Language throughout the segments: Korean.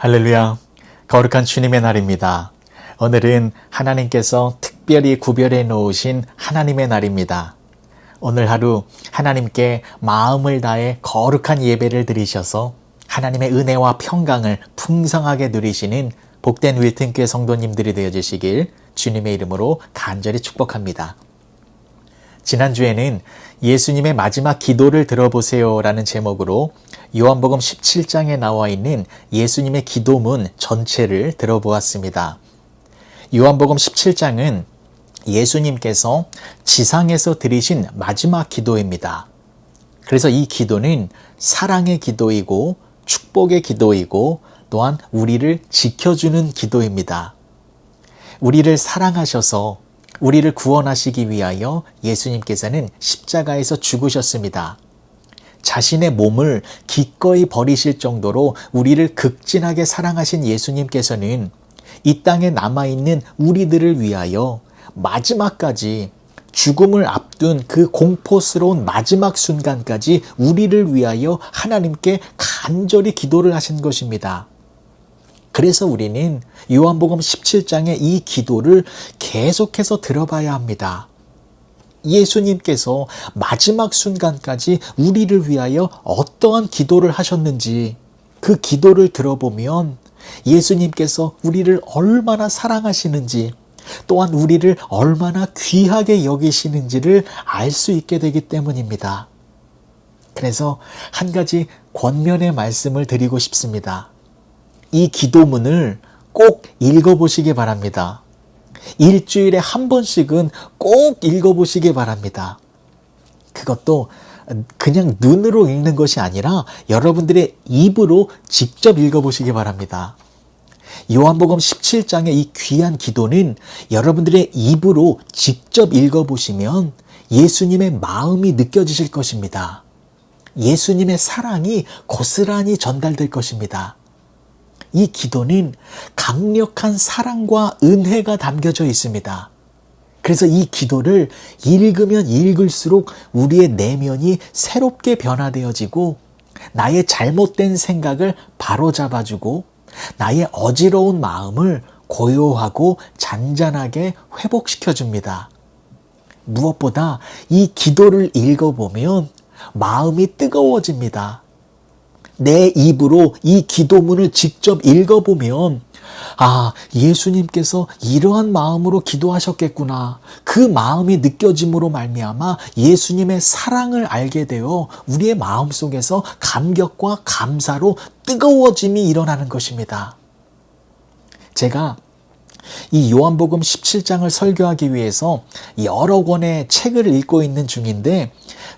할렐루야, 거룩한 주님의 날입니다. 오늘은 하나님께서 특별히 구별해 놓으신 하나님의 날입니다. 오늘 하루 하나님께 마음을 다해 거룩한 예배를 드리셔서 하나님의 은혜와 평강을 풍성하게 누리시는 복된 윌튼교회 성도님들이 되어주시길 주님의 이름으로 간절히 축복합니다. 지난주에는 예수님의 마지막 기도를 들어보세요 라는 제목으로 요한복음 17장에 나와 있는 예수님의 기도문 전체를 들어보았습니다. 요한복음 17장은 예수님께서 지상에서 드리신 마지막 기도입니다. 그래서 이 기도는 사랑의 기도이고 축복의 기도이고 또한 우리를 지켜주는 기도입니다. 우리를 사랑하셔서 우리를 구원하시기 위하여 예수님께서는 십자가에서 죽으셨습니다. 자신의 몸을 기꺼이 버리실 정도로 우리를 극진하게 사랑하신 예수님께서는 이 땅에 남아있는 우리들을 위하여 마지막까지 죽음을 앞둔 그 공포스러운 마지막 순간까지 우리를 위하여 하나님께 간절히 기도를 하신 것입니다. 그래서 우리는 요한복음 17장의 이 기도를 계속해서 들어봐야 합니다. 예수님께서 마지막 순간까지 우리를 위하여 어떠한 기도를 하셨는지 그 기도를 들어보면 예수님께서 우리를 얼마나 사랑하시는지 또한 우리를 얼마나 귀하게 여기시는지를 알 수 있게 되기 때문입니다. 그래서 한 가지 권면의 말씀을 드리고 싶습니다. 이 기도문을 꼭 읽어보시기 바랍니다. 일주일에 한 번씩은 꼭 읽어보시기 바랍니다. 그것도 그냥 눈으로 읽는 것이 아니라 여러분들의 입으로 직접 읽어보시기 바랍니다. 요한복음 17장의 이 귀한 기도는 여러분들의 입으로 직접 읽어보시면 예수님의 마음이 느껴지실 것입니다. 예수님의 사랑이 고스란히 전달될 것입니다. 이 기도는 강력한 사랑과 은혜가 담겨져 있습니다. 그래서 이 기도를 읽으면 읽을수록 우리의 내면이 새롭게 변화되어지고 나의 잘못된 생각을 바로잡아주고 나의 어지러운 마음을 고요하고 잔잔하게 회복시켜줍니다. 무엇보다 이 기도를 읽어보면 마음이 뜨거워집니다. 내 입으로 이 기도문을 직접 읽어보면 예수님께서 이러한 마음으로 기도하셨겠구나. 그 마음이 느껴짐으로 말미암아 예수님의 사랑을 알게 되어 우리의 마음속에서 감격과 감사로 뜨거워짐이 일어나는 것입니다. 제가 이 요한복음 17장을 설교하기 위해서 여러 권의 책을 읽고 있는 중인데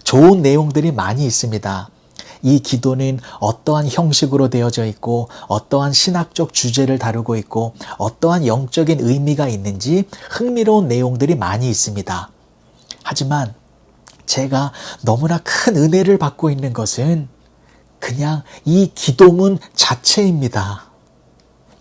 좋은 내용들이 많이 있습니다. 이 기도는 어떠한 형식으로 되어져 있고 어떠한 신학적 주제를 다루고 있고 어떠한 영적인 의미가 있는지 흥미로운 내용들이 많이 있습니다. 하지만 제가 너무나 큰 은혜를 받고 있는 것은 그냥 이 기도문 자체입니다.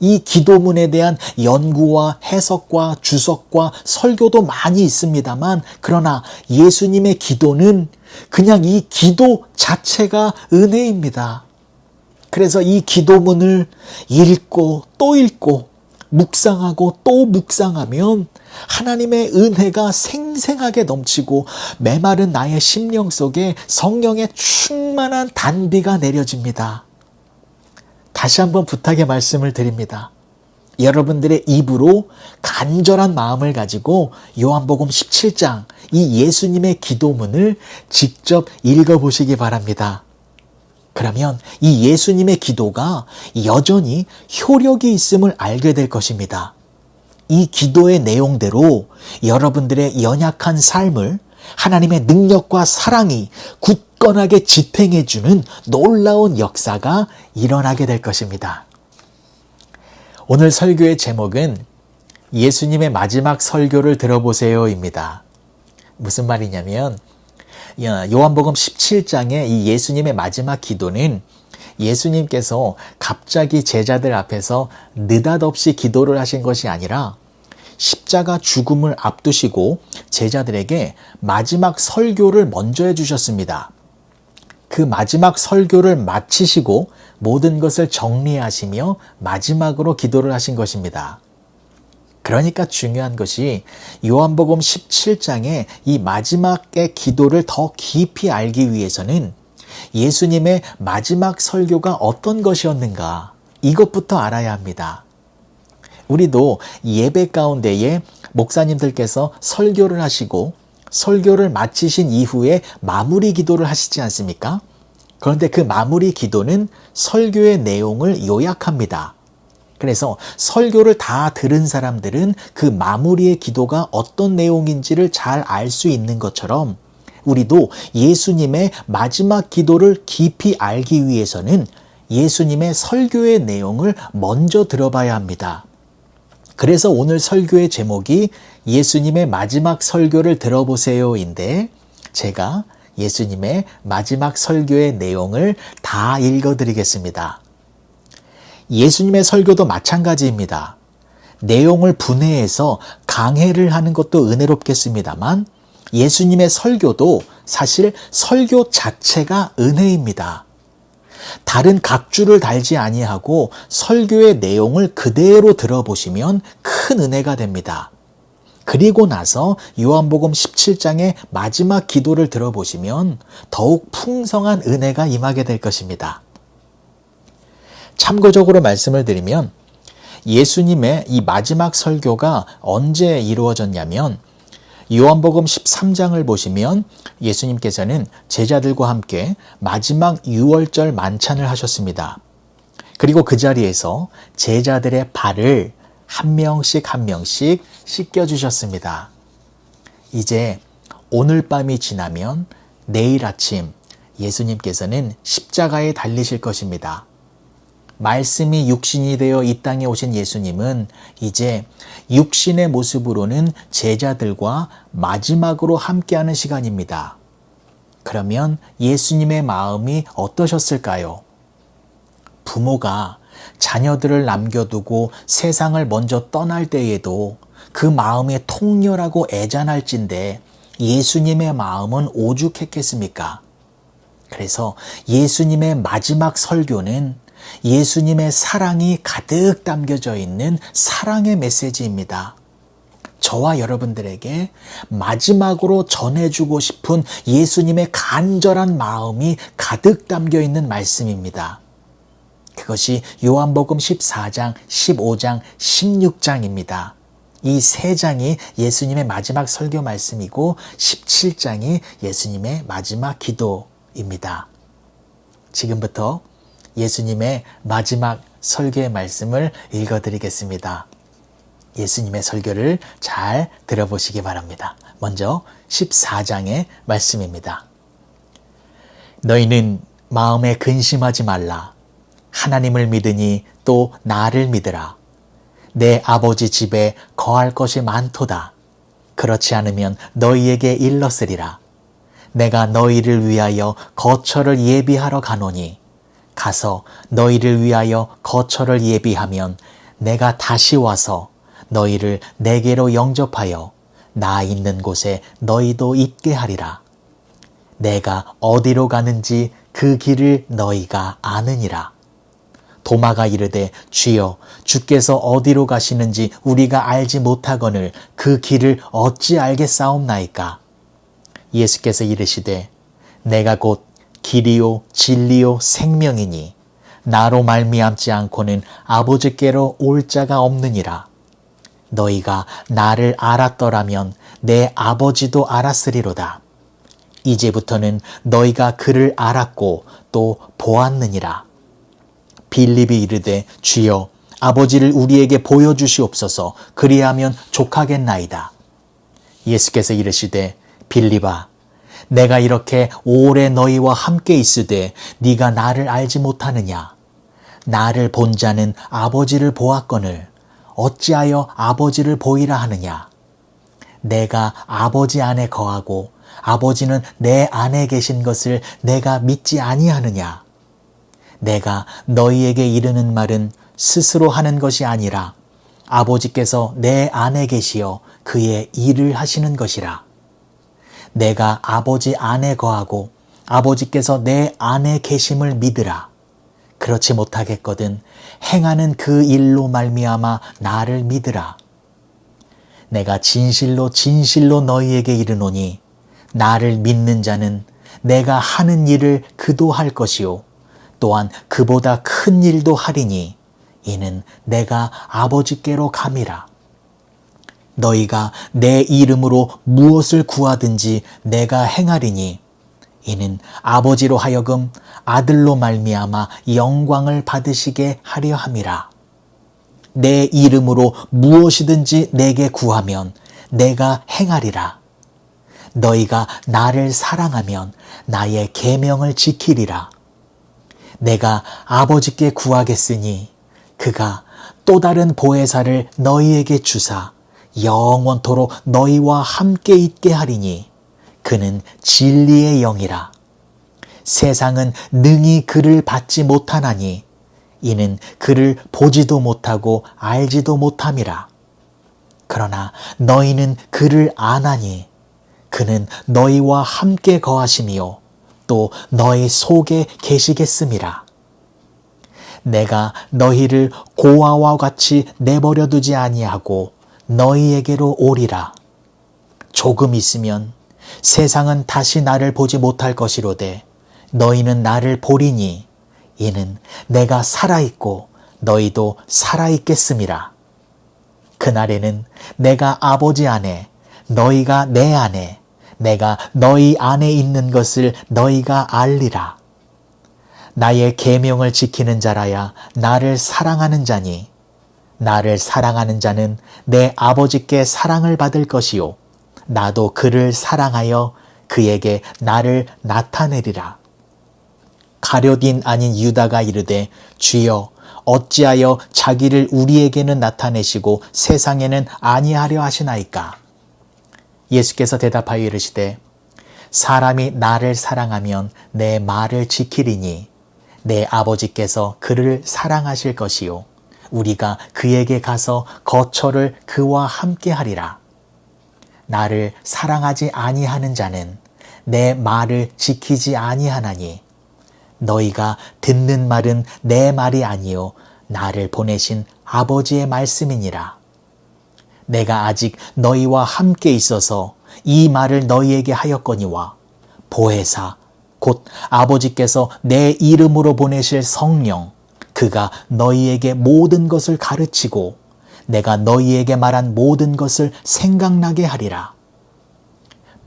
이 기도문에 대한 연구와 해석과 주석과 설교도 많이 있습니다만 그러나 예수님의 기도는 그냥 이 기도 자체가 은혜입니다. 그래서 이 기도문을 읽고 또 읽고 묵상하고 또 묵상하면 하나님의 은혜가 생생하게 넘치고 메마른 나의 심령 속에 성령의 충만한 단비가 내려집니다. 다시 한번 부탁의 말씀을 드립니다. 여러분들의 입으로 간절한 마음을 가지고 요한복음 17장 이 예수님의 기도문을 직접 읽어보시기 바랍니다. 그러면 이 예수님의 기도가 여전히 효력이 있음을 알게 될 것입니다. 이 기도의 내용대로 여러분들의 연약한 삶을 하나님의 능력과 사랑이 굳건하게 지탱해주는 놀라운 역사가 일어나게 될 것입니다. 오늘 설교의 제목은 예수님의 마지막 설교를 들어보세요입니다. 무슨 말이냐면 요한복음 17장의 이 예수님의 마지막 기도는 예수님께서 갑자기 제자들 앞에서 느닷없이 기도를 하신 것이 아니라 십자가 죽음을 앞두시고 제자들에게 마지막 설교를 먼저 해주셨습니다. 그 마지막 설교를 마치시고 모든 것을 정리하시며 마지막으로 기도를 하신 것입니다. 그러니까 중요한 것이 요한복음 17장의 이 마지막의 기도를 더 깊이 알기 위해서는 예수님의 마지막 설교가 어떤 것이었는가, 이것부터 알아야 합니다. 우리도 예배 가운데에 목사님들께서 설교를 하시고 설교를 마치신 이후에 마무리 기도를 하시지 않습니까? 그런데 그 마무리 기도는 설교의 내용을 요약합니다. 그래서 설교를 다 들은 사람들은 그 마무리의 기도가 어떤 내용인지를 잘 알 수 있는 것처럼 우리도 예수님의 마지막 기도를 깊이 알기 위해서는 예수님의 설교의 내용을 먼저 들어봐야 합니다. 그래서 오늘 설교의 제목이 예수님의 마지막 설교를 들어보세요인데, 제가 예수님의 마지막 설교의 내용을 다 읽어드리겠습니다. 예수님의 설교도 마찬가지입니다. 내용을 분해해서 강해를 하는 것도 은혜롭겠습니다만 예수님의 설교도 사실 설교 자체가 은혜입니다. 다른 각주를 달지 아니하고 설교의 내용을 그대로 들어보시면 큰 은혜가 됩니다. 그리고 나서 요한복음 17장의 마지막 기도를 들어보시면 더욱 풍성한 은혜가 임하게 될 것입니다. 참고적으로 말씀을 드리면 예수님의 이 마지막 설교가 언제 이루어졌냐면 요한복음 13장을 보시면 예수님께서는 제자들과 함께 마지막 유월절 만찬을 하셨습니다. 그리고 그 자리에서 제자들의 발을 한 명씩 한 명씩 씻겨주셨습니다. 이제 오늘 밤이 지나면 내일 아침 예수님께서는 십자가에 달리실 것입니다. 말씀이 육신이 되어 이 땅에 오신 예수님은 이제 육신의 모습으로는 제자들과 마지막으로 함께하는 시간입니다. 그러면 예수님의 마음이 어떠셨을까요? 부모가 자녀들을 남겨두고 세상을 먼저 떠날 때에도 그 마음이 통렬하고 애잔할진데 예수님의 마음은 오죽했겠습니까? 그래서 예수님의 마지막 설교는 예수님의 사랑이 가득 담겨져 있는 사랑의 메시지입니다. 저와 여러분들에게 마지막으로 전해주고 싶은 예수님의 간절한 마음이 가득 담겨 있는 말씀입니다. 그것이 요한복음 14장, 15장, 16장입니다. 이 세 장이 예수님의 마지막 설교 말씀이고 17장이 예수님의 마지막 기도입니다. 지금부터 예수님의 마지막 설교의 말씀을 읽어드리겠습니다. 예수님의 설교를 잘 들어보시기 바랍니다. 먼저 14장의 말씀입니다. 너희는 마음에 근심하지 말라. 하나님을 믿으니 또 나를 믿으라. 내 아버지 집에 거할 것이 많도다. 그렇지 않으면 너희에게 일렀으리라. 내가 너희를 위하여 거처를 예비하러 가노니 가서 너희를 위하여 거처를 예비하면 내가 다시 와서 너희를 내게로 영접하여 나 있는 곳에 너희도 있게 하리라. 내가 어디로 가는지 그 길을 너희가 아느니라. 도마가 이르되 주여 주께서 어디로 가시는지 우리가 알지 못하거늘 그 길을 어찌 알겠사옵나이까. 예수께서 이르시되 내가 곧 길이요 진리요 생명이니 나로 말미암지 않고는 아버지께로 올 자가 없느니라. 너희가 나를 알았더라면 내 아버지도 알았으리로다. 이제부터는 너희가 그를 알았고 또 보았느니라. 빌립이 이르되 주여 아버지를 우리에게 보여주시옵소서. 그리하면 족하겠나이다. 예수께서 이르시되 빌립아 내가 이렇게 오래 너희와 함께 있으되 네가 나를 알지 못하느냐. 나를 본 자는 아버지를 보았거늘 어찌하여 아버지를 보이라 하느냐. 내가 아버지 안에 거하고 아버지는 내 안에 계신 것을 내가 믿지 아니하느냐. 내가 너희에게 이르는 말은 스스로 하는 것이 아니라 아버지께서 내 안에 계시어 그의 일을 하시는 것이라. 내가 아버지 안에 거하고 아버지께서 내 안에 계심을 믿으라. 그렇지 못하겠거든 행하는 그 일로 말미암아 나를 믿으라. 내가 진실로 진실로 너희에게 이르노니 나를 믿는 자는 내가 하는 일을 그도 할 것이요 또한 그보다 큰 일도 하리니 이는 내가 아버지께로 감이라. 너희가 내 이름으로 무엇을 구하든지 내가 행하리니 이는 아버지로 하여금 아들로 말미암아 영광을 받으시게 하려 함이라. 내 이름으로 무엇이든지 내게 구하면 내가 행하리라. 너희가 나를 사랑하면 나의 계명을 지키리라. 내가 아버지께 구하겠으니 그가 또 다른 보혜사를 너희에게 주사 영원토록 너희와 함께 있게 하리니 그는 진리의 영이라. 세상은 능히 그를 받지 못하나니 이는 그를 보지도 못하고 알지도 못함이라. 그러나 너희는 그를 아나니 그는 너희와 함께 거하심이요 또 너희 속에 계시겠음이라. 내가 너희를 고아와 같이 내버려 두지 아니하고 너희에게로 오리라. 조금 있으면 세상은 다시 나를 보지 못할 것이로되 너희는 나를 보리니 이는 내가 살아있고 너희도 살아있겠음이라. 그날에는 내가 아버지 안에 너희가 내 안에 내가 너희 안에 있는 것을 너희가 알리라. 나의 계명을 지키는 자라야 나를 사랑하는 자니 나를 사랑하는 자는 내 아버지께 사랑을 받을 것이요 나도 그를 사랑하여 그에게 나를 나타내리라. 가룟인 아닌 유다가 이르되 주여 어찌하여 자기를 우리에게는 나타내시고 세상에는 아니하려 하시나이까. 예수께서 대답하여 이르시되 사람이 나를 사랑하면 내 말을 지키리니 내 아버지께서 그를 사랑하실 것이요 우리가 그에게 가서 거처를 그와 함께 하리라. 나를 사랑하지 아니하는 자는 내 말을 지키지 아니하나니 너희가 듣는 말은 내 말이 아니요 나를 보내신 아버지의 말씀이니라. 내가 아직 너희와 함께 있어서 이 말을 너희에게 하였거니와 보혜사 곧 아버지께서 내 이름으로 보내실 성령 그가 너희에게 모든 것을 가르치고 내가 너희에게 말한 모든 것을 생각나게 하리라.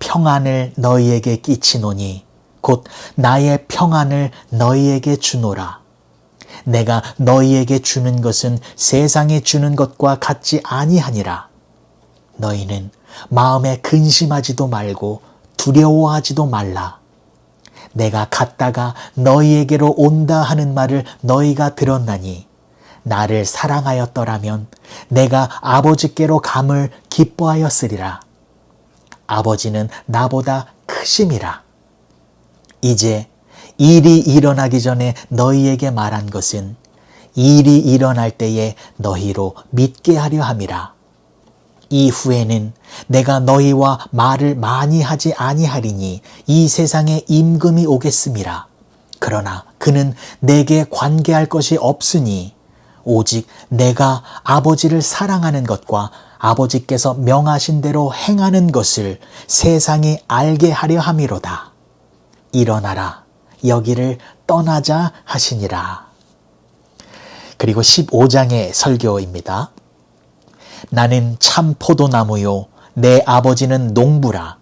평안을 너희에게 끼치노니 곧 나의 평안을 너희에게 주노라. 내가 너희에게 주는 것은 세상에 주는 것과 같지 아니하니라. 너희는 마음에 근심하지도 말고 두려워하지도 말라. 내가 갔다가 너희에게로 온다 하는 말을 너희가 들었나니 나를 사랑하였더라면 내가 아버지께로 감을 기뻐하였으리라. 아버지는 나보다 크심이라. 이제 일이 일어나기 전에 너희에게 말한 것은 일이 일어날 때에 너희로 믿게 하려 함이라. 이후에는 내가 너희와 말을 많이 하지 아니하리니 이 세상에 임금이 오겠음이라. 그러나 그는 내게 관계할 것이 없으니 오직 내가 아버지를 사랑하는 것과 아버지께서 명하신 대로 행하는 것을 세상이 알게 하려 함이로다. 일어나라 여기를 떠나자 하시니라. 그리고 15장의 설교입니다. 나는 참 포도나무요 내 아버지는 농부라.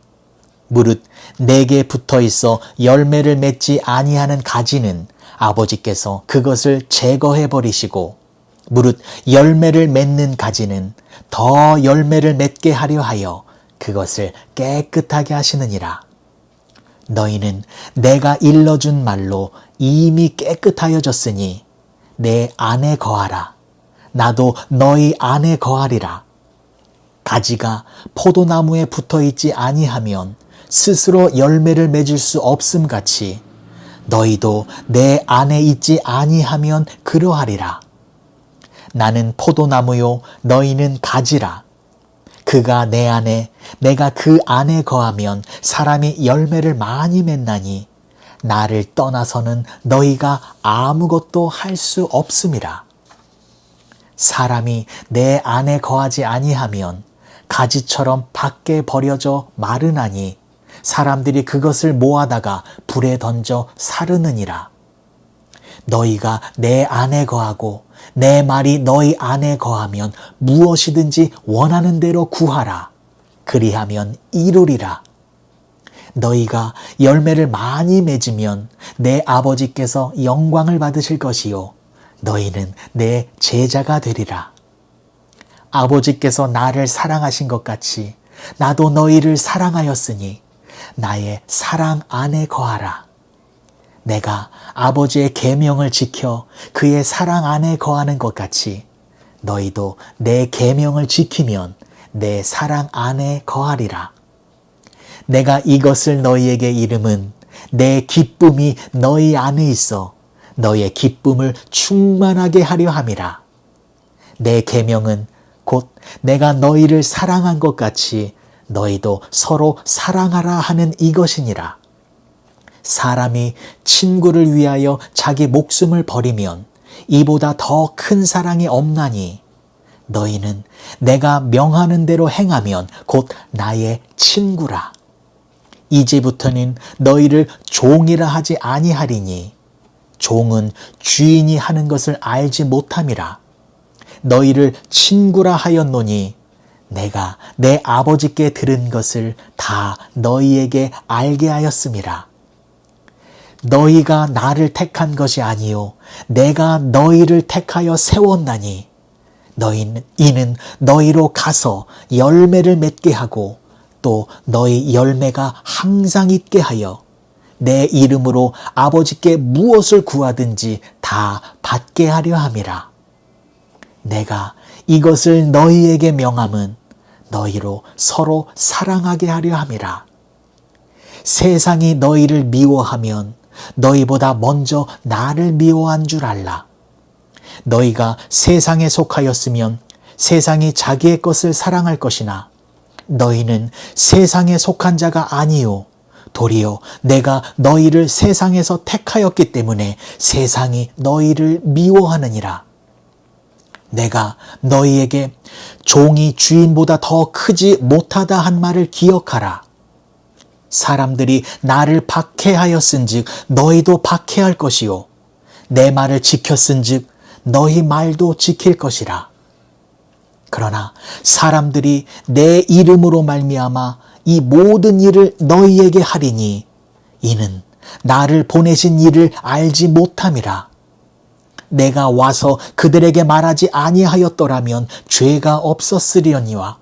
무릇 내게 붙어 있어 열매를 맺지 아니하는 가지는 아버지께서 그것을 제거해 버리시고 무릇 열매를 맺는 가지는 더 열매를 맺게 하려 하여 그것을 깨끗하게 하시느니라. 너희는 내가 일러준 말로 이미 깨끗하여졌으니 내 안에 거하라. 나도 너희 안에 거하리라. 가지가 포도나무에 붙어있지 아니하면 스스로 열매를 맺을 수 없음같이 너희도 내 안에 있지 아니하면 그러하리라. 나는 포도나무요 너희는 가지라. 그가 내 안에 내가 그 안에 거하면 사람이 열매를 많이 맺나니 나를 떠나서는 너희가 아무것도 할 수 없음이라. 사람이 내 안에 거하지 아니하면 가지처럼 밖에 버려져 마르나니 사람들이 그것을 모아다가 불에 던져 사르느니라. 너희가 내 안에 거하고 내 말이 너희 안에 거하면 무엇이든지 원하는 대로 구하라. 그리하면 이루리라. 너희가 열매를 많이 맺으면 내 아버지께서 영광을 받으실 것이요 너희는 내 제자가 되리라. 아버지께서 나를 사랑하신 것 같이 나도 너희를 사랑하였으니 나의 사랑 안에 거하라. 내가 아버지의 계명을 지켜 그의 사랑 안에 거하는 것 같이 너희도 내 계명을 지키면 내 사랑 안에 거하리라. 내가 이것을 너희에게 이름은 내 기쁨이 너희 안에 있어 너희의 기쁨을 충만하게 하려 함이라. 내 계명은 곧 내가 너희를 사랑한 것 같이 너희도 서로 사랑하라 하는 이것이니라. 사람이 친구를 위하여 자기 목숨을 버리면 이보다 더 큰 사랑이 없나니 너희는 내가 명하는 대로 행하면 곧 나의 친구라. 이제부터는 너희를 종이라 하지 아니하리니 종은 주인이 하는 것을 알지 못함이라. 너희를 친구라 하였노니 내가 내 아버지께 들은 것을 다 너희에게 알게 하였음이라. 너희가 나를 택한 것이 아니요 내가 너희를 택하여 세웠나니 이는 너희로 가서 열매를 맺게 하고 또 너희 열매가 항상 있게 하여 내 이름으로 아버지께 무엇을 구하든지 다 받게 하려 함이라. 내가 이것을 너희에게 명함은 너희로 서로 사랑하게 하려 함이라. 세상이 너희를 미워하면 너희보다 먼저 나를 미워한 줄 알라. 너희가 세상에 속하였으면 세상이 자기의 것을 사랑할 것이나 너희는 세상에 속한 자가 아니요 도리어 내가 너희를 세상에서 택하였기 때문에 세상이 너희를 미워하느니라. 내가 너희에게 종이 주인보다 더 크지 못하다 한 말을 기억하라. 사람들이 나를 박해하였은즉 너희도 박해할 것이요 내 말을 지켰은즉 너희 말도 지킬 것이라. 그러나 사람들이 내 이름으로 말미암아 이 모든 일을 너희에게 하리니 이는 나를 보내신 이를 알지 못함이라. 내가 와서 그들에게 말하지 아니하였더라면 죄가 없었으려니와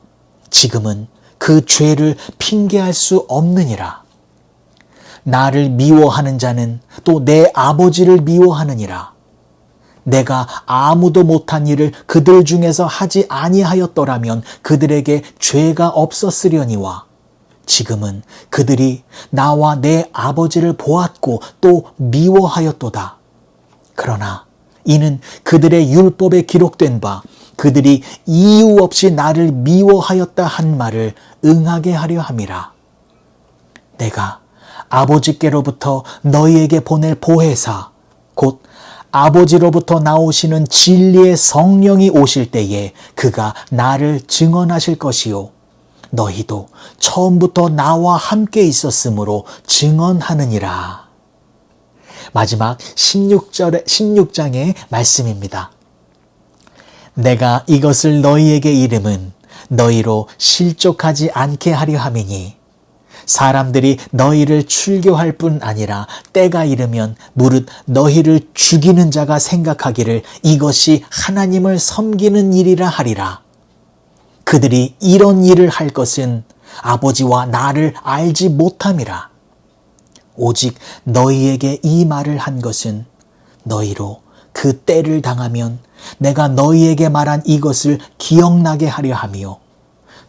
지금은 그 죄를 핑계할 수 없느니라. 나를 미워하는 자는 또 내 아버지를 미워하느니라. 내가 아무도 못한 일을 그들 중에서 하지 아니하였더라면 그들에게 죄가 없었으려니와 지금은 그들이 나와 내 아버지를 보았고 또 미워하였도다. 그러나 이는 그들의 율법에 기록된 바 그들이 이유 없이 나를 미워하였다 한 말을 응하게 하려 함이라. 내가 아버지께로부터 너희에게 보낼 보혜사 곧 아버지로부터 나오시는 진리의 성령이 오실 때에 그가 나를 증언하실 것이요 너희도 처음부터 나와 함께 있었으므로 증언하느니라. 마지막 16장의 말씀입니다. 내가 이것을 너희에게 이름은 너희로 실족하지 않게 하려 함이니 사람들이 너희를 출교할 뿐 아니라 때가 이르면 무릇 너희를 죽이는 자가 생각하기를 이것이 하나님을 섬기는 일이라 하리라. 그들이 이런 일을 할 것은 아버지와 나를 알지 못함이라. 오직 너희에게 이 말을 한 것은 너희로 그 때를 당하면 내가 너희에게 말한 이것을 기억나게 하려 하며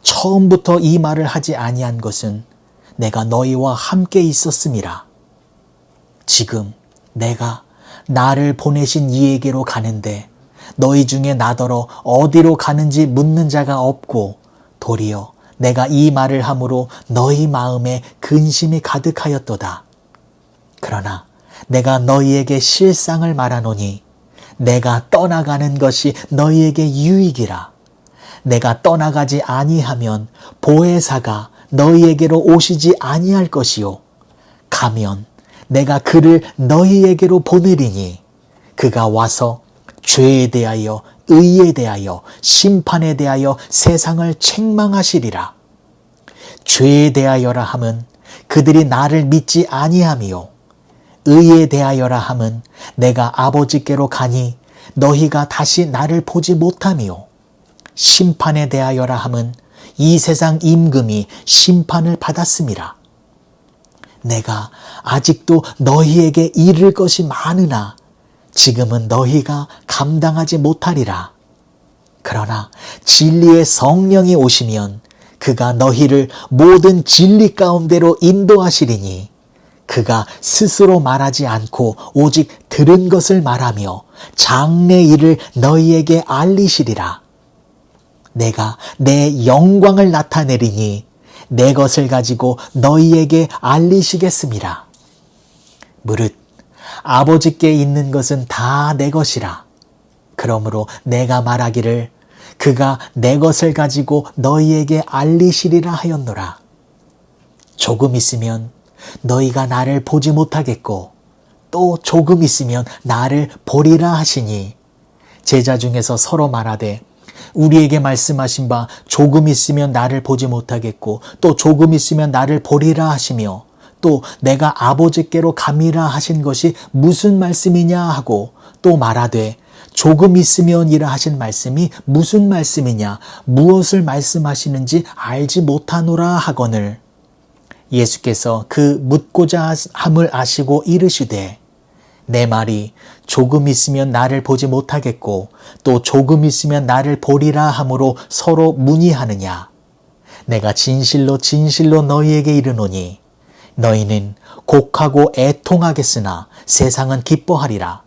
처음부터 이 말을 하지 아니한 것은 내가 너희와 함께 있었음이라. 지금 내가 나를 보내신 이에게로 가는데 너희 중에 나더러 어디로 가는지 묻는 자가 없고 도리어 내가 이 말을 함으로 너희 마음에 근심이 가득하였도다. 그러나 내가 너희에게 실상을 말하노니 내가 떠나가는 것이 너희에게 유익이라. 내가 떠나가지 아니하면 보혜사가 너희에게로 오시지 아니할 것이요. 가면 내가 그를 너희에게로 보내리니 그가 와서 죄에 대하여 의에 대하여 심판에 대하여 세상을 책망하시리라. 죄에 대하여라 함은 그들이 나를 믿지 아니함이요. 의에 대하여라 함은 내가 아버지께로 가니 너희가 다시 나를 보지 못함이요. 심판에 대하여라 함은 이 세상 임금이 심판을 받았음이라. 내가 아직도 너희에게 이를 것이 많으나 지금은 너희가 감당하지 못하리라. 그러나 진리의 성령이 오시면 그가 너희를 모든 진리 가운데로 인도하시리니 그가 스스로 말하지 않고 오직 들은 것을 말하며 장래 일을 너희에게 알리시리라. 내가 내 영광을 나타내리니 내 것을 가지고 너희에게 알리시겠습니다. 무릇 아버지께 있는 것은 다 내 것이라. 그러므로 내가 말하기를 그가 내 것을 가지고 너희에게 알리시리라 하였노라. 조금 있으면 너희가 나를 보지 못하겠고 또 조금 있으면 나를 보리라 하시니 제자 중에서 서로 말하되 우리에게 말씀하신 바 조금 있으면 나를 보지 못하겠고 또 조금 있으면 나를 보리라 하시며 또 내가 아버지께로 감이라 하신 것이 무슨 말씀이냐 하고 또 말하되 조금 있으면이라 하신 말씀이 무슨 말씀이냐 무엇을 말씀하시는지 알지 못하노라 하거늘 예수께서 그 묻고자 함을 아시고 이르시되 내 말이 조금 있으면 나를 보지 못하겠고 또 조금 있으면 나를 보리라 함으로 서로 문의하느냐. 내가 진실로 진실로 너희에게 이르노니 너희는 곡하고 애통하겠으나 세상은 기뻐하리라.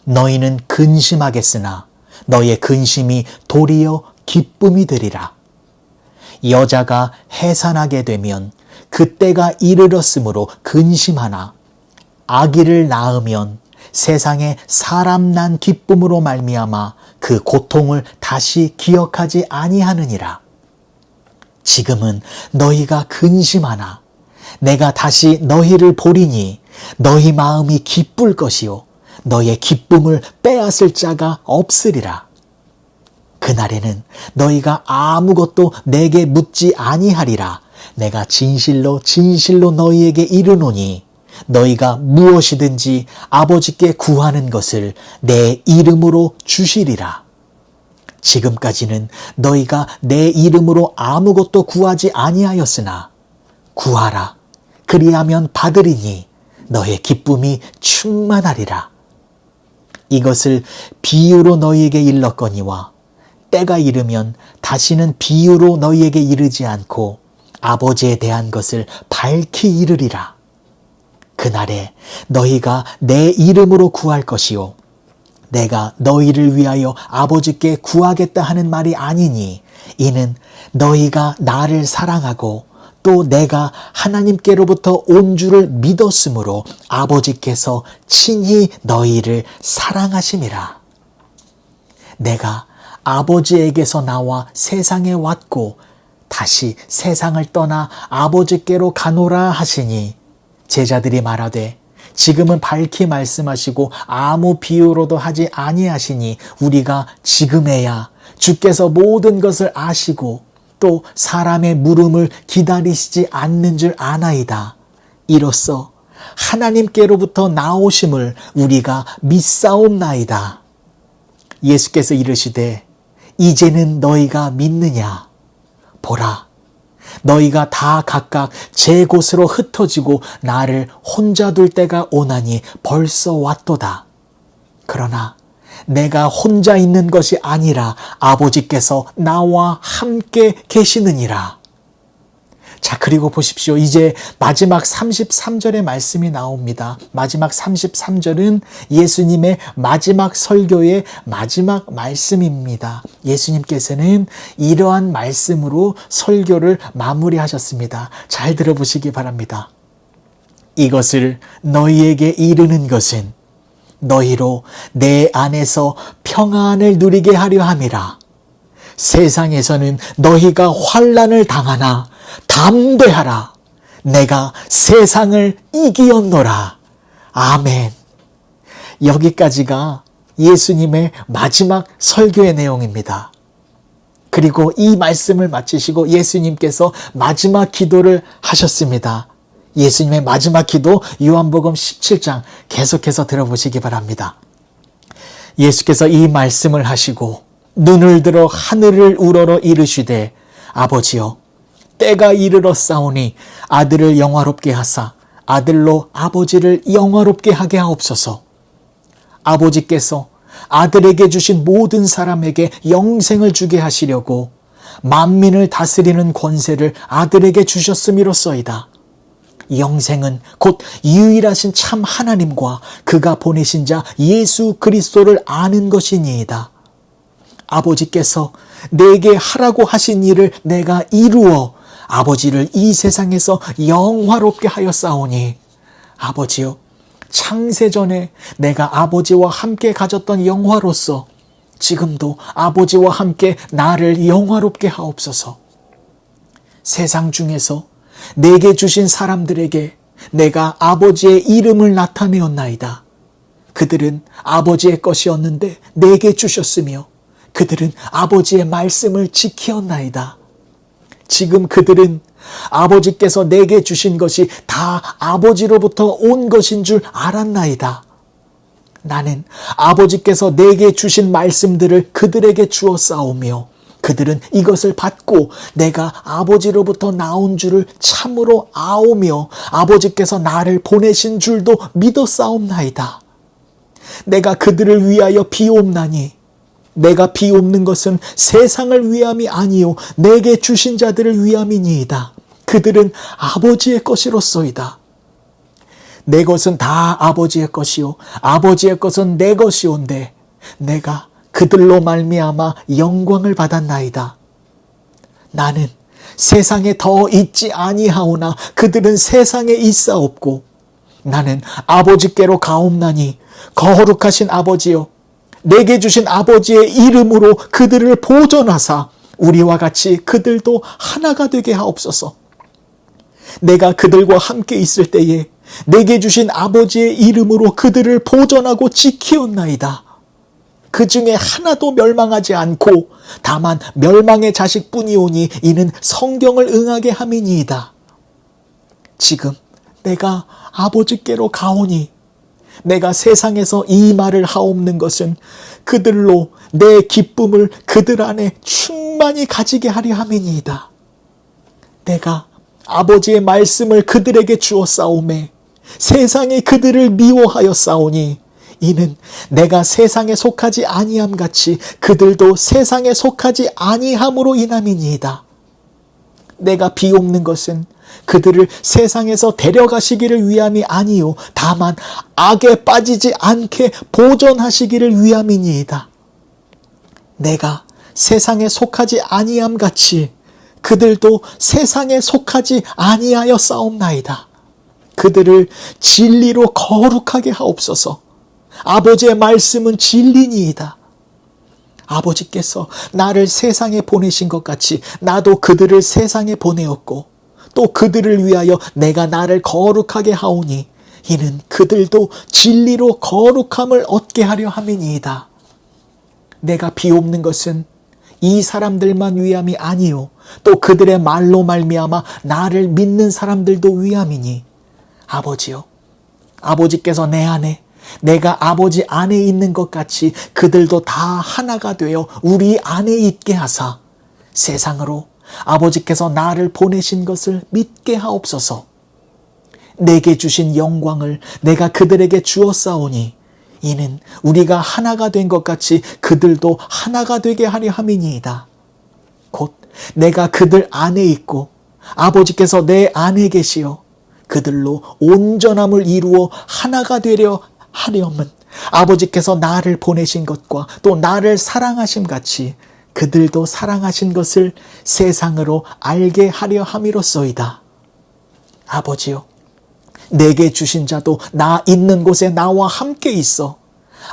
너희는 근심하겠으나 너희의 근심이 도리어 기쁨이 되리라. 여자가 해산하게 되면 그때가 이르렀으므로 근심하나 아기를 낳으면 세상에 사람 난 기쁨으로 말미암아 그 고통을 다시 기억하지 아니하느니라. 지금은 너희가 근심하나 내가 다시 너희를 보리니 너희 마음이 기쁠 것이요 너희의 기쁨을 빼앗을 자가 없으리라. 그날에는 너희가 아무것도 내게 묻지 아니하리라. 내가 진실로 진실로 너희에게 이르노니 너희가 무엇이든지 아버지께 구하는 것을 내 이름으로 주시리라. 지금까지는 너희가 내 이름으로 아무것도 구하지 아니하였으나 구하라. 그리하면 받으리니 너의 기쁨이 충만하리라. 이것을 비유로 너희에게 일렀거니와 때가 이르면 다시는 비유로 너희에게 이르지 않고 아버지에 대한 것을 밝히 이르리라. 그날에 너희가 내 이름으로 구할 것이요 내가 너희를 위하여 아버지께 구하겠다 하는 말이 아니니 이는 너희가 나를 사랑하고 또 내가 하나님께로부터 온 줄을 믿었으므로 아버지께서 친히 너희를 사랑하심이라. 내가 아버지에게서 나와 세상에 왔고 다시 세상을 떠나 아버지께로 가노라 하시니 제자들이 말하되 지금은 밝히 말씀하시고 아무 비유로도 하지 아니하시니 우리가 지금에야 주께서 모든 것을 아시고 또 사람의 물음을 기다리시지 않는 줄 아나이다. 이로써 하나님께로부터 나오심을 우리가 믿사옵나이다. 예수께서 이르시되 이제는 너희가 믿느냐? 보라, 너희가 다 각각 제 곳으로 흩어지고 나를 혼자 둘 때가 오나니 벌써 왔도다. 그러나 내가 혼자 있는 것이 아니라 아버지께서 나와 함께 계시느니라. 자, 그리고 보십시오. 이제 마지막 33절의 말씀이 나옵니다. 마지막 33절은 예수님의 마지막 설교의 마지막 말씀입니다. 예수님께서는 이러한 말씀으로 설교를 마무리하셨습니다. 잘 들어보시기 바랍니다. 이것을 너희에게 이르는 것은 너희로 내 안에서 평안을 누리게 하려 함이라. 세상에서는 너희가 환난을 당하나 담대하라. 내가 세상을 이기었노라. 아멘. 여기까지가 예수님의 마지막 설교의 내용입니다. 그리고 이 말씀을 마치시고 예수님께서 마지막 기도를 하셨습니다. 예수님의 마지막 기도 요한복음 17장 계속해서 들어보시기 바랍니다. 예수께서 이 말씀을 하시고 눈을 들어 하늘을 우러러 이르시되 아버지여 때가 이르렀사오니 아들을 영화롭게 하사 아들로 아버지를 영화롭게 하게 하옵소서. 아버지께서 아들에게 주신 모든 사람에게 영생을 주게 하시려고 만민을 다스리는 권세를 아들에게 주셨음이로써이다. 영생은 곧 유일하신 참 하나님과 그가 보내신 자 예수 그리스도를 아는 것이니이다. 아버지께서 내게 하라고 하신 일을 내가 이루어 아버지를 이 세상에서 영화롭게 하였사오니 아버지여 창세전에 내가 아버지와 함께 가졌던 영화로서 지금도 아버지와 함께 나를 영화롭게 하옵소서. 세상 중에서 내게 주신 사람들에게 내가 아버지의 이름을 나타내었나이다. 그들은 아버지의 것이었는데 내게 주셨으며 그들은 아버지의 말씀을 지키었나이다. 지금 그들은 아버지께서 내게 주신 것이 다 아버지로부터 온 것인 줄 알았나이다. 나는 아버지께서 내게 주신 말씀들을 그들에게 주었사오며 그들은 이것을 받고 내가 아버지로부터 나온 줄을 참으로 아오며 아버지께서 나를 보내신 줄도 믿었사옵나이다. 내가 그들을 위하여 비옵나니 내가 비옵는 것은 세상을 위함이 아니요 내게 주신 자들을 위함이니이다. 그들은 아버지의 것이로소이다. 내 것은 다 아버지의 것이요 아버지의 것은 내 것이온데 내가 그들로 말미암아 영광을 받았나이다. 나는 세상에 더 있지 아니하오나 그들은 세상에 있사옵고 나는 아버지께로 가옵나니 거룩하신 아버지여 내게 주신 아버지의 이름으로 그들을 보존하사 우리와 같이 그들도 하나가 되게 하옵소서. 내가 그들과 함께 있을 때에 내게 주신 아버지의 이름으로 그들을 보존하고 지키었나이다. 그 중에 하나도 멸망하지 않고 다만 멸망의 자식뿐이오니 이는 성경을 응하게 함이니이다. 지금 내가 아버지께로 가오니 내가 세상에서 이 말을 하옵는 것은 그들로 내 기쁨을 그들 안에 충만히 가지게 하려 함이니이다. 내가 아버지의 말씀을 그들에게 주었사오매 세상이 그들을 미워하였사오니 이는 내가 세상에 속하지 아니함 같이 그들도 세상에 속하지 아니함으로 인함이니이다. 내가 비옵는 것은 그들을 세상에서 데려가시기를 위함이 아니요 다만 악에 빠지지 않게 보존하시기를 위함이니이다. 내가 세상에 속하지 아니함 같이 그들도 세상에 속하지 아니하여 싸움나이다. 그들을 진리로 거룩하게 하옵소서. 아버지의 말씀은 진리니이다. 아버지께서 나를 세상에 보내신 것 같이 나도 그들을 세상에 보내었고 또 그들을 위하여 내가 나를 거룩하게 하오니 이는 그들도 진리로 거룩함을 얻게 하려 함이니이다. 내가 비옵는 것은 이 사람들만 위함이 아니요 또 그들의 말로 말미암아 나를 믿는 사람들도 위함이니 아버지요 아버지께서 내 안에 내가 아버지 안에 있는 것 같이 그들도 다 하나가 되어 우리 안에 있게 하사 세상으로 아버지께서 나를 보내신 것을 믿게 하옵소서. 내게 주신 영광을 내가 그들에게 주었사오니 이는 우리가 하나가 된 것 같이 그들도 하나가 되게 하려 함이니이다. 곧 내가 그들 안에 있고 아버지께서 내 안에 계시어 그들로 온전함을 이루어 하나가 되려 하려면 아버지께서 나를 보내신 것과 또 나를 사랑하심 같이 그들도 사랑하신 것을 세상으로 알게 하려 함이로소이다. 아버지요 내게 주신 자도 나 있는 곳에 나와 함께 있어.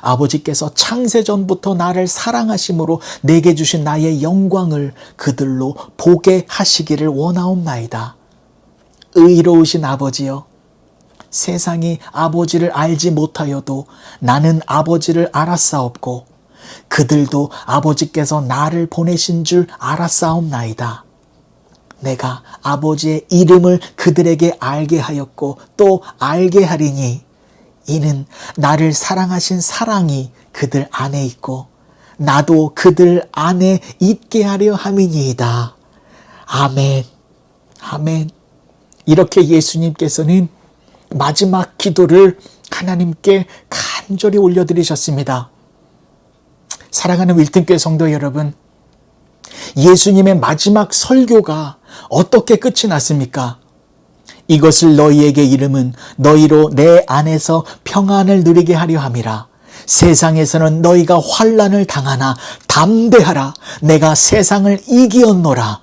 아버지께서 창세전부터 나를 사랑하심으로 내게 주신 나의 영광을 그들로 보게 하시기를 원하옵나이다. 의로우신 아버지여, 세상이 아버지를 알지 못하여도 나는 아버지를 알았사옵고 그들도 아버지께서 나를 보내신 줄 알았사옵나이다. 내가 아버지의 이름을 그들에게 알게 하였고 또 알게 하리니 이는 나를 사랑하신 사랑이 그들 안에 있고 나도 그들 안에 있게 하려 함이니이다. 아멘. 아멘. 이렇게 예수님께서는 마지막 기도를 하나님께 간절히 올려드리셨습니다. 사랑하는 윌튼교회 성도 여러분, 예수님의 마지막 설교가 어떻게 끝이 났습니까? 이것을 너희에게 이름은 너희로 내 안에서 평안을 누리게 하려 함이라. 세상에서는 너희가 환난을 당하나 담대하라. 내가 세상을 이기었노라.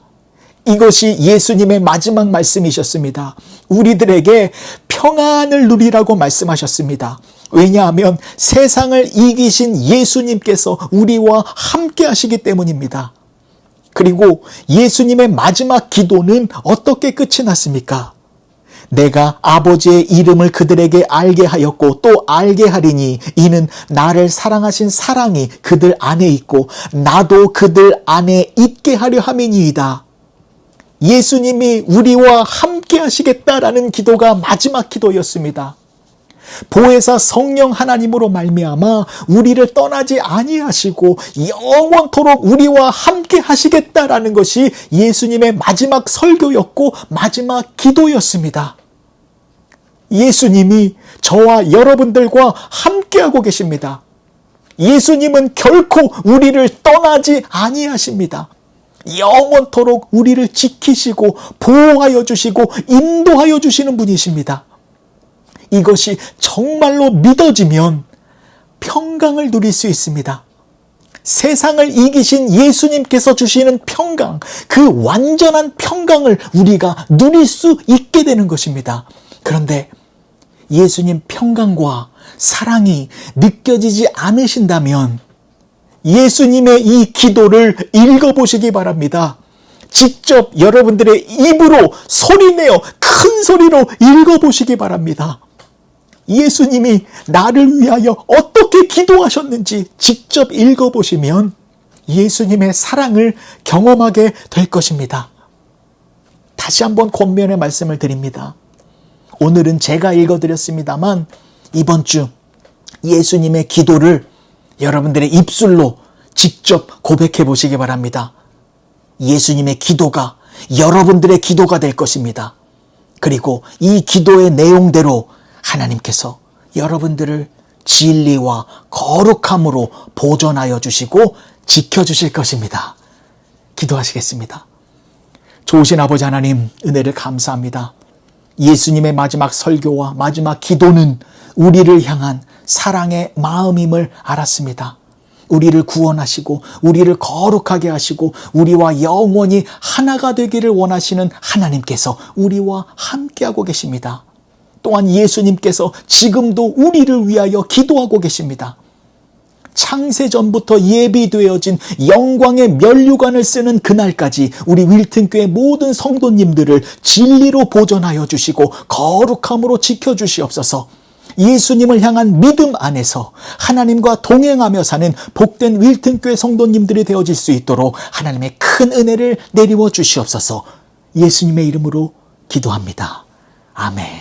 이것이 예수님의 마지막 말씀이셨습니다. 우리들에게 평안을 누리라고 말씀하셨습니다. 왜냐하면 세상을 이기신 예수님께서 우리와 함께 하시기 때문입니다. 그리고 예수님의 마지막 기도는 어떻게 끝이 났습니까? 내가 아버지의 이름을 그들에게 알게 하였고 또 알게 하리니 이는 나를 사랑하신 사랑이 그들 안에 있고 나도 그들 안에 있게 하려 함이니이다. 예수님이 우리와 함께 하시겠다라는 기도가 마지막 기도였습니다. 보혜사 성령 하나님으로 말미암아 우리를 떠나지 아니하시고 영원토록 우리와 함께 하시겠다라는 것이 예수님의 마지막 설교였고 마지막 기도였습니다. 예수님이 저와 여러분들과 함께하고 계십니다. 예수님은 결코 우리를 떠나지 아니하십니다. 영원토록 우리를 지키시고 보호하여 주시고 인도하여 주시는 분이십니다. 이것이 정말로 믿어지면 평강을 누릴 수 있습니다. 세상을 이기신 예수님께서 주시는 평강, 그 완전한 평강을 우리가 누릴 수 있게 되는 것입니다. 그런데 예수님 평강과 사랑이 느껴지지 않으신다면 예수님의 이 기도를 읽어보시기 바랍니다. 직접 여러분들의 입으로 소리내어 큰 소리로 읽어보시기 바랍니다. 예수님이 나를 위하여 어떻게 기도하셨는지 직접 읽어보시면 예수님의 사랑을 경험하게 될 것입니다. 다시 한번 권면의 말씀을 드립니다. 오늘은 제가 읽어드렸습니다만 이번 주 예수님의 기도를 여러분들의 입술로 직접 고백해 보시기 바랍니다. 예수님의 기도가 여러분들의 기도가 될 것입니다. 그리고 이 기도의 내용대로 하나님께서 여러분들을 진리와 거룩함으로 보존하여 주시고 지켜주실 것입니다. 기도하시겠습니다. 좋으신 아버지 하나님, 은혜를 감사합니다. 예수님의 마지막 설교와 마지막 기도는 우리를 향한 사랑의 마음임을 알았습니다. 우리를 구원하시고 우리를 거룩하게 하시고 우리와 영원히 하나가 되기를 원하시는 하나님께서 우리와 함께하고 계십니다. 또한 예수님께서 지금도 우리를 위하여 기도하고 계십니다. 창세전부터 예비되어진 영광의 면류관을 쓰는 그날까지 우리 윌튼교회 모든 성도님들을 진리로 보존하여 주시고 거룩함으로 지켜주시옵소서. 예수님을 향한 믿음 안에서 하나님과 동행하며 사는 복된 윌튼교회 성도님들이 되어질 수 있도록 하나님의 큰 은혜를 내리워 주시옵소서. 예수님의 이름으로 기도합니다. 아멘.